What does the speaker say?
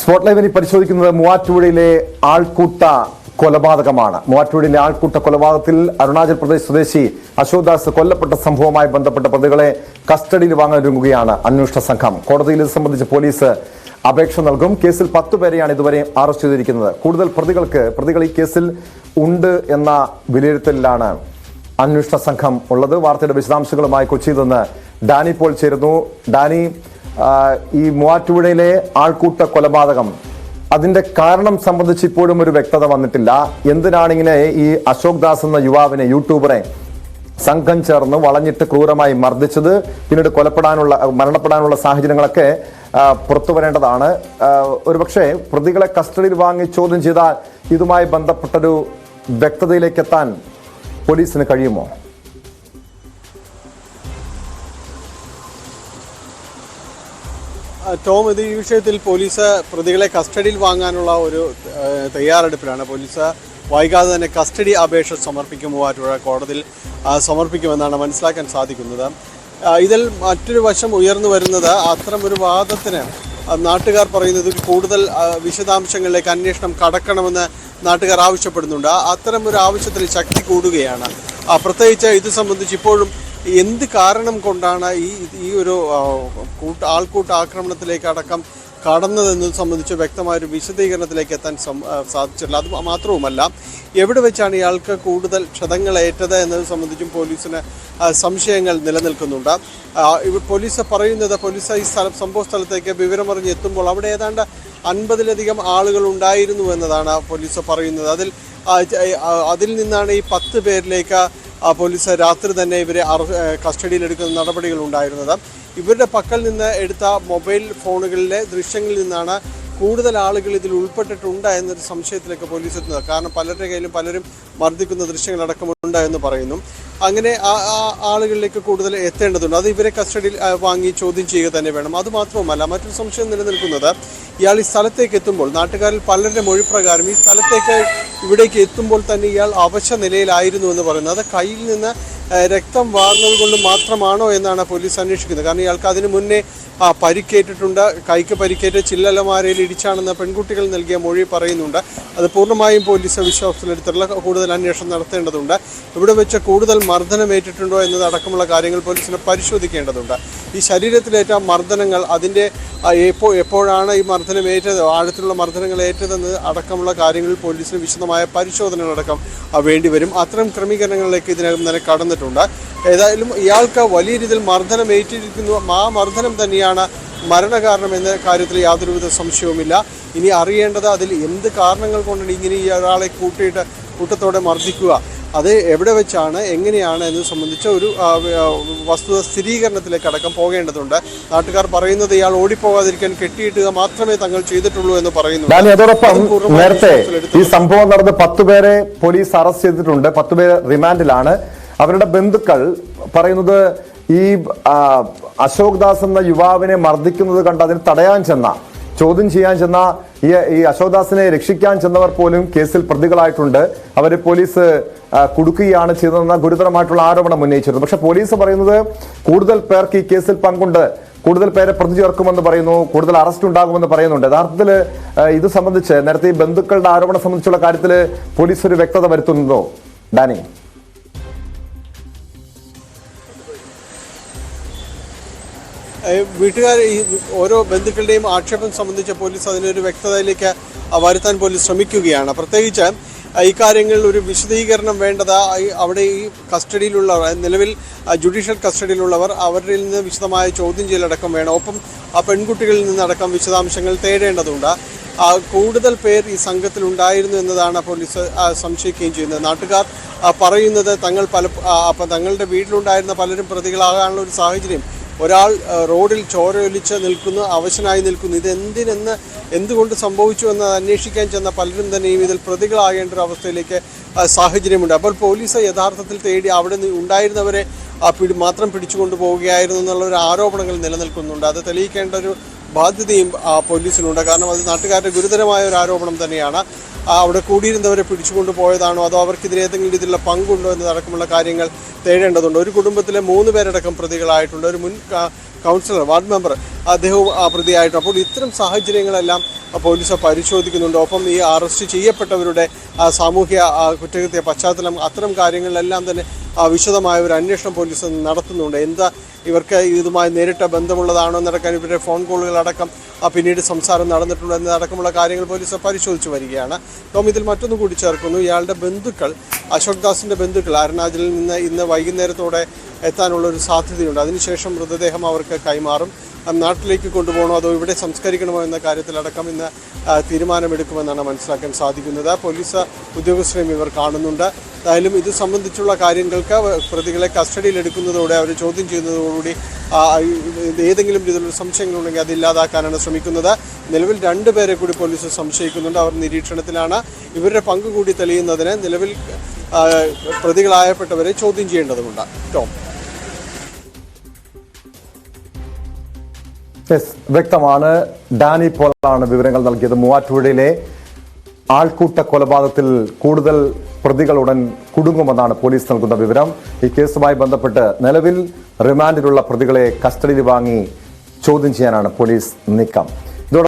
Spot ലൈവിൽ പരിശോധിക്കുന്നത് മൂവാറ്റുപുഴയിലെ ആൾക്കൂട്ട കൊലപാതകമാണ്. മൂവാറ്റുപുഴയിലെ ആൾക്കൂട്ട കൊലപാതകത്തിൽ അരുണാചൽ പ്രദേശ് സ്വദേശി അശോക് ദാസ് കൊല്ലപ്പെട്ട സംഭവവുമായി ബന്ധപ്പെട്ട പ്രതികളെ കസ്റ്റഡിയിൽ വാങ്ങാനൊരുങ്ങുകയാണ് അന്വേഷണ സംഘം. കോടതിയിൽ ഇത് സംബന്ധിച്ച് പോലീസ് അപേക്ഷ നൽകും. കേസിൽ 10 പേരെയാണ് ഇതുവരെ അറസ്റ്റ് ചെയ്തിരിക്കുന്നത്. കൂടുതൽ പ്രതികൾ ഈ കേസിൽ ഉണ്ട് എന്ന വിലയിരുത്തലിലാണ് അന്വേഷണ സംഘം ഉള്ളത്. വാർത്തയുടെ വിശദാംശങ്ങളുമായി കൊച്ചിയിൽ നിന്ന് ഡാനി പോൾ ചേരുന്നു. ഡാനി, ഈ മൂവാറ്റുപുഴയിലെ ആൾക്കൂട്ട കൊലപാതകം അതിന്റെ കാരണം സംബന്ധിച്ച് ഇപ്പോഴും ഒരു വ്യക്തത വന്നിട്ടില്ല. എന്തിനാണ് ഇങ്ങനെ ഈ അശോക് ദാസ് എന്ന യുവാവിനെ, യൂട്യൂബറെ സംഘം ചേർന്ന് വളഞ്ഞിട്ട് ക്രൂരമായി മർദ്ദിച്ചത്, പിന്നീട് മരണപ്പെടാനുള്ള സാഹചര്യങ്ങളൊക്കെ പുറത്തു വരേണ്ടതാണ്. ഒരുപക്ഷെ പ്രതികളെ കസ്റ്റഡിയിൽ വാങ്ങി ചോദ്യം ചെയ്താൽ ഇതുമായി ബന്ധപ്പെട്ടൊരു വ്യക്തതയിലേക്ക് എത്താൻ പോലീസിന് കഴിയുമോ? ടോം, ഇത് ഈ വിഷയത്തിൽ പോലീസ് പ്രതികളെ കസ്റ്റഡിയിൽ വാങ്ങാനുള്ള ഒരു തയ്യാറെടുപ്പിലാണ്. പോലീസ് വൈകാതെ തന്നെ കസ്റ്റഡി അപേക്ഷ സമർപ്പിക്കും, മൂവാറ്റുപുഴ കോടതിയിൽ സമർപ്പിക്കുമെന്നാണ് മനസ്സിലാക്കാൻ സാധിക്കുന്നത്. ഇതിൽ മറ്റൊരു വശം ഉയർന്നു വരുന്നത്, അത്തരം ഒരു വാദത്തിന് നാട്ടുകാർ പറയുന്നത് കൂടുതൽ വിശദാംശങ്ങളിലേക്ക് അന്വേഷണം കടക്കണമെന്ന് നാട്ടുകാർ ആവശ്യപ്പെടുന്നുണ്ട്. അത്തരം ഒരു ആവശ്യത്തിൽ ശക്തി കൂടുകയാണ്. പ്രത്യേകിച്ച് ഇത് സംബന്ധിച്ച് ഇപ്പോഴും എന്ത് കാരണം കൊണ്ടാണ് ഈ ഒരു ആൾക്കൂട്ട ആക്രമണത്തിലേക്ക് അടക്കം കടന്നതെന്നത് സംബന്ധിച്ച് വ്യക്തമായൊരു വിശദീകരണത്തിലേക്ക് എത്താൻ സാധിച്ചിട്ടില്ല. അത് മാത്രവുമല്ല, എവിടെ വെച്ചാണ് ഇയാൾക്ക് കൂടുതൽ ക്ഷതങ്ങളേറ്റത് എന്നത് സംബന്ധിച്ചും പോലീസിന് സംശയങ്ങൾ നിലനിൽക്കുന്നുണ്ട്. പോലീസ് ഈ സംഭവ സ്ഥലത്തേക്ക് വിവരമറിഞ്ഞ് എത്തുമ്പോൾ അവിടെ ഏതാണ്ട് 50-ലധികം ആളുകൾ ഉണ്ടായിരുന്നു എന്നതാണ് പോലീസ് പറയുന്നത്. അതിൽ നിന്നാണ് ഈ 10 പേരിലേക്ക് പോലീസ് രാത്രി തന്നെ ഇവരെ കസ്റ്റഡിയിലെടുക്കുന്ന നടപടികൾ ഉണ്ടായിരുന്നത്. ഇവരുടെ പക്കൽ നിന്ന് എടുത്ത മൊബൈൽ ഫോണുകളിലെ ദൃശ്യങ്ങളിൽ നിന്നാണ് കൂടുതൽ ആളുകൾ ഇതിൽ ഉൾപ്പെട്ടിട്ടുണ്ട് എന്നൊരു സംശയത്തിലേക്ക് പോലീസ് എത്തുന്നത്. കാരണം പലരുടെ കയ്യിലും പലരും മർദ്ദിക്കുന്ന ദൃശ്യങ്ങളടക്കമുണ്ട് എന്ന് പറയുന്നു. അങ്ങനെ ആളുകളിലേക്ക് കൂടുതൽ എത്തേണ്ടതുണ്ട്. അത് ഇവരെ കസ്റ്റഡിയിൽ വാങ്ങി ചോദ്യം ചെയ്യുക തന്നെ വേണം. അതുമാത്രവുമല്ല, മറ്റൊരു സംശയം നിലനിൽക്കുന്നത്, ഇയാൾ ഈ സ്ഥലത്തേക്ക് എത്തുമ്പോൾ നാട്ടുകാരിൽ പലരുടെ മൊഴിപ്രകാരം ഈ സ്ഥലത്തേക്ക് ഇവിടേക്ക് എത്തുമ്പോൾ തന്നെ ഇയാൾ അവശ നിലയിലായിരുന്നു എന്ന് പറയുന്നത്. അത് കയ്യിൽ നിന്ന് രക്തം വാർന്നത് കൊണ്ട് മാത്രമാണോ എന്നാണ് പോലീസ് അന്വേഷിക്കുന്നത്. കാരണം ഇയാൾക്ക് അതിനു മുന്നേ പരിക്കേറ്റിട്ടുണ്ട്. കൈക്ക് പരിക്കേറ്റ് ചില്ലലമാരയിൽ ഇടിച്ചാണെന്ന് പെൺകുട്ടികൾ നൽകിയ മൊഴി പറയുന്നുണ്ട്. അത് പൂർണ്ണമായും പോലീസ് വിശ്വാസത്തിലെടുത്തുള്ള കൂടുതൽ അന്വേഷണം നടത്തേണ്ടതുണ്ട്. ഇവിടെ വെച്ച് കൂടുതൽ മർദ്ദനമേറ്റിട്ടുണ്ടോ എന്നതടക്കമുള്ള കാര്യങ്ങൾ പോലീസിന് പരിശോധിക്കേണ്ടതുണ്ട്. ഈ ശരീരത്തിലേറ്റ മർദ്ദനങ്ങൾ, അതിൻ്റെ എപ്പോഴാണ് ഈ മർദ്ദനമേറ്റത്, ആഴത്തിലുള്ള മർദ്ദനങ്ങൾ ഏറ്റതെന്ന് അടക്കമുള്ള കാര്യങ്ങളിൽ പോലീസിന് വിശദമായ പരിശോധനകളടക്കം വേണ്ടിവരും. അത്തരം ക്രമീകരണങ്ങളിലേക്ക് ഇതിനകം തന്നെ കടന്നിട്ടുണ്ട്. ഏതായാലും ഇയാൾക്ക് വലിയ രീതിയിൽ മർദ്ദനമേറ്റിരിക്കുന്നു. ആ മർദ്ദനം തന്നെയാണ് മരണകാരണം എന്ന കാര്യത്തിൽ യാതൊരുവിധ സംശയവുമില്ല. ഇനി അറിയേണ്ടത് അതിൽ എന്ത് കാരണങ്ങൾ കൊണ്ടാണ് ഇങ്ങനെ ഒരാളെ കൂട്ടത്തോടെ മർദ്ദിക്കുക, അത് എവിടെ വെച്ചാണ്, എങ്ങനെയാണ് എന്നത് സംബന്ധിച്ച ഒരു വസ്തുത സ്ഥിരീകരണത്തിലേക്ക് അടക്കം പോകേണ്ടതുണ്ട്. നാട്ടുകാർ പറയുന്നത് ഇയാൾ ഓടിപ്പോകാതിരിക്കാൻ കെട്ടിയിട്ടുക മാത്രമേ തങ്ങൾ ചെയ്തിട്ടുള്ളൂ എന്ന് പറയുന്നു. അതോടൊപ്പം നേരത്തെ ഈ സംഭവം നടന്ന് 10 പേരെ പോലീസ് അറസ്റ്റ് ചെയ്തിട്ടുണ്ട്. 10 പേര് റിമാൻഡിലാണ്. അവരുടെ ബന്ധുക്കൾ പറയുന്നത് ഈ അശോക് ദാസ് എന്ന യുവാവിനെ മർദ്ദിക്കുന്നത് കണ്ട് അതിന് തടയാൻ ചെന്ന, ചോദ്യം ചെയ്യാൻ ചെന്ന ഈ അശോക് ദാസിനെ രക്ഷിക്കാൻ ചെന്നവർ പോലും കേസിൽ പ്രതികളായിട്ടുണ്ട്. അവരെ പോലീസ് കുടുക്കുകയാണ് ചെയ്തതെന്ന ഗുരുതരമായിട്ടുള്ള ആരോപണം ഉന്നയിച്ചിരുന്നു. പക്ഷെ പോലീസ് പറയുന്നത് കൂടുതൽ പേർക്ക് ഈ കേസിൽ പങ്കുണ്ട്, കൂടുതൽ പേരെ പ്രതി ചേർക്കുമെന്ന് പറയുന്നു, കൂടുതൽ അറസ്റ്റ് ഉണ്ടാകുമെന്ന് പറയുന്നുണ്ട്. യഥാർത്ഥത്തിൽ ഇത് സംബന്ധിച്ച് നേരത്തെ ഈ ബന്ധുക്കളുടെ ആരോപണം സംബന്ധിച്ചുള്ള കാര്യത്തിൽ പോലീസ് ഒരു വ്യക്തത വരുത്തുന്നുണ്ടോ ഡാനി? വീട്ടുകാർ ഈ ഓരോ ബന്ധുക്കളുടെയും ആക്ഷേപം സംബന്ധിച്ച പോലീസ് അതിനൊരു വ്യക്തതയിലേക്ക് വരുത്താൻ പോലീസ് ശ്രമിക്കുകയാണ്. പ്രത്യേകിച്ച് ഇക്കാര്യങ്ങളിൽ ഒരു വിശദീകരണം വേണ്ടത് അവിടെ ഈ കസ്റ്റഡിയിലുള്ളവർ, നിലവിൽ ജുഡീഷ്യൽ കസ്റ്റഡിയിലുള്ളവർ, അവരിൽ നിന്ന് വിശദമായ ചോദ്യം ചെയ്യലടക്കം വേണം. ഒപ്പം ആ പെൺകുട്ടികളിൽ നിന്നടക്കം വിശദാംശങ്ങൾ തേടേണ്ടതുണ്ട്. കൂടുതൽ പേർ ഈ സംഘത്തിൽ ഉണ്ടായിരുന്നു എന്നതാണ് പോലീസ് സംശയിക്കുകയും ചെയ്യുന്നത്. നാട്ടുകാർ പറയുന്നത് തങ്ങളുടെ വീട്ടിലുണ്ടായിരുന്ന പലരും പ്രതികളാകാനുള്ള ഒരു സാഹചര്യം, ഒരാൾ റോഡിൽ ചോരയൊലിച്ച് നിൽക്കുന്നു, അവശനായി നിൽക്കുന്നു, എന്തുകൊണ്ട് സംഭവിച്ചു എന്ന് അന്വേഷിക്കാൻ ചെന്ന പലരും തന്നെയും ഇതിൽ പ്രതികളാകേണ്ട ഒരു അവസ്ഥയിലേക്ക് സാഹചര്യമുണ്ട്. അപ്പോൾ പോലീസ് യഥാർത്ഥത്തിൽ തേടി അവിടെ ഉണ്ടായിരുന്നവരെ മാത്രം പിടിച്ചുകൊണ്ടു പോവുകയായിരുന്നു എന്നുള്ള ഒരു ആരോപണങ്ങൾ നിലനിൽക്കുന്നുണ്ട്. അത് തെളിയിക്കേണ്ട ഒരു ബാധ്യതയും പോലീസിനുണ്ട്. കാരണം അത് നാട്ടുകാരുടെ ഗുരുതരമായ ഒരു ആരോപണം തന്നെയാണ്. അവിടെ കൂടിയിരുന്നവരെ പിടിച്ചുകൊണ്ടു പോയതാണോ, അതോ അവർക്കെതിരെ ഏതെങ്കിലും രീതിയിലുള്ള പങ്കുണ്ടോ എന്നതടക്കമുള്ള കാര്യങ്ങൾ തേടേണ്ടതുണ്ട്. ഒരു കുടുംബത്തിലെ 3 പേരടക്കം പ്രതികളായിട്ടുണ്ട്. ഒരു മുൻ കൗൺസിലർ, വാർഡ് മെമ്പർ അദ്ദേഹവും പ്രതിയായിട്ടും. അപ്പോൾ ഇത്തരം സാഹചര്യങ്ങളെല്ലാം പോലീസ് പരിശോധിക്കുന്നുണ്ട്. ഒപ്പം ഈ അറസ്റ്റ് ചെയ്യപ്പെട്ടവരുടെ സാമൂഹ്യ കുറ്റകൃത്യ പശ്ചാത്തലം, അത്തരം കാര്യങ്ങളിലെല്ലാം തന്നെ വിശദമായ ഒരു അന്വേഷണം പോലീസ് നടത്തുന്നുണ്ട്. എന്താ ഇവർക്ക് ഇതുമായി നേരിട്ട് ബന്ധമുള്ളതാണോ എന്നടക്കം, ഇവരുടെ ഫോൺ കോളുകളടക്കം പിന്നീട് സംസാരം നടന്നിട്ടുണ്ടോ എന്നതടക്കമുള്ള കാര്യങ്ങൾ പോലീസ് പരിശോധിച്ച് വരികയാണ്. ഇതിൽ മറ്റൊന്ന് കൂടി ചേർക്കുന്നു. ഇയാളുടെ ബന്ധുക്കൾ, അശോക് ദാസിൻ്റെ ബന്ധുക്കൾ അരുണാചലിൽ നിന്ന് ഇന്ന് വൈകുന്നേരത്തോടെ എത്താനുള്ള ഒരു സാധ്യതയുണ്ട്. അതിനുശേഷം മൃതദേഹം അവർക്ക് കൈമാറും. നാട്ടിലേക്ക് കൊണ്ടുപോകണോ അതോ ഇവിടെ സംസ്കരിക്കണമോ എന്ന കാര്യത്തിലടക്കം ഇന്ന് തീരുമാനമെടുക്കുമെന്നാണ് മനസ്സിലാക്കാൻ സാധിക്കുന്നത്. പോലീസ് ഉദ്യോഗസ്ഥരെയും ഇവർ കാണുന്നുണ്ട്. എന്തായാലും ഇത് സംബന്ധിച്ചുള്ള കാര്യങ്ങൾക്ക് പ്രതികളെ കസ്റ്റഡിയിലെടുക്കുന്നതോടെ അവർ ചോദ്യം ചെയ്യുന്നതോടുകൂടി ഏതെങ്കിലും രീതിയിലുള്ള സംശയങ്ങളുണ്ടെങ്കിൽ അതില്ലാതാക്കാനാണ് ശ്രമിക്കുന്നത്. നിലവിൽ 2 പേരെ കൂടി പോലീസ് സംശയിക്കുന്നുണ്ട്. അവർ നിരീക്ഷണത്തിലാണ്. ഇവരുടെ പങ്ക് കൂടി തെളിയുന്നതിന് നിലവിൽ പ്രതികളായപ്പെട്ടവരെ ചോദ്യം ചെയ്യേണ്ടതുണ്ട്. ടോം. വ്യക്തമാണ്. ഡാനി പോളാണ് വിവരങ്ങൾ നൽകിയത്. മൂവാറ്റുപുഴയിലെ ആൾക്കൂട്ട കൊലപാതകത്തിൽ കൂടുതൽ പ്രതികൾ ഉടൻ കുടുങ്ങുമെന്നാണ് പോലീസ് നൽകുന്ന വിവരം. ഈ കേസുമായി ബന്ധപ്പെട്ട് നിലവിൽ റിമാൻഡിലുള്ള പ്രതികളെ കസ്റ്റഡിയിൽ വാങ്ങി ചോദ്യം ചെയ്യാനാണ് പോലീസ് നീക്കം.